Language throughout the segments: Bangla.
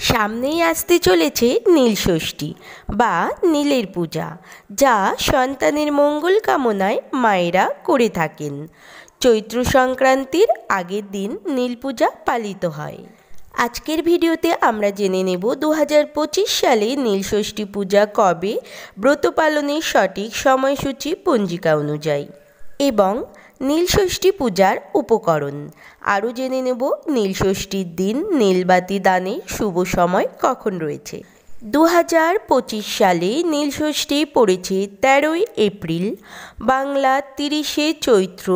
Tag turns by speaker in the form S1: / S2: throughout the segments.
S1: সামনেই আসতে চলেছে নীলষষ্ঠী বা নীলের পূজা, যা সন্তানের মঙ্গল কামনায় মায়েরা করে থাকেন। চৈত্র সংক্রান্তির আগের দিন নীল পূজা পালিত হয়। আজকের ভিডিওতে আমরা জেনে নেব 2025 সালে নীলষষ্ঠী পূজা কবে, ব্রত পালনের সঠিক সময়সূচি পঞ্জিকা অনুযায়ী, এবং নীলষষ্ঠী পূজার উপকরণ। আরও জেনে নেব নীলষষ্ঠীর দিন নীলবাতি দানের শুভ সময় কখন রয়েছে। 2025 সালে নীলষষ্ঠী পড়েছে 13ই এপ্রিল, বাংলা 30শে চৈত্র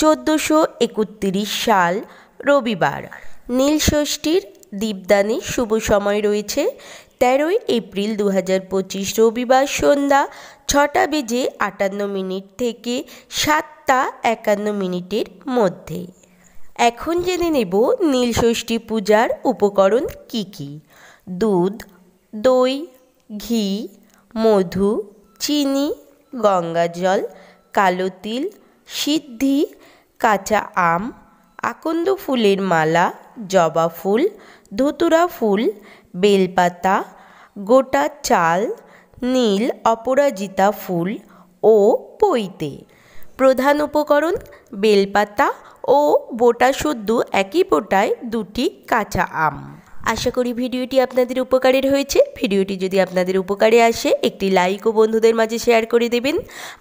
S1: 1431 সাল, রবিবার। নীলষষ্ঠীর দীপদানের শুভ সময় রয়েছে 13ই এপ্রিল 2025 রবিবার সন্ধ্যা 6:58 থেকে 7:51 মধ্যে। এখন জেনে নেব নীলষষ্ঠী পূজার উপকরণ কি কি। দুধ, দই, ঘি, মধু, চিনি, গঙ্গাজল, কালো তিল, সিদ্ধি, কাঁচা আম, আকন্দ ফুলের মালা, জবা ফুল, ধতুরা ফুল, বেলপাতা, গোটা চাল, নীল অপরাজিতা ফুল ও পৈতে। প্রধান উপকরণ বেলপাতা ও বোটা শুদ্ধ একই বোটায় 2টি কাঁচা আম। আশা করি ভিডিওটি আপনাদের উপকারের হয়েছে। ভিডিওটি যদি আপনাদের উপকারে আসে একটি লাইক ও বন্ধুদের মাঝে শেয়ার করে দেবেন।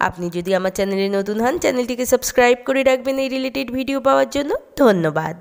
S1: আপনি যদি আমার চ্যানেলে নতুন হন, চ্যানেলটিকে সাবস্ক্রাইব করে রাখবেন এই রিলেটেড ভিডিও পাওয়ার জন্য। ধন্যবাদ।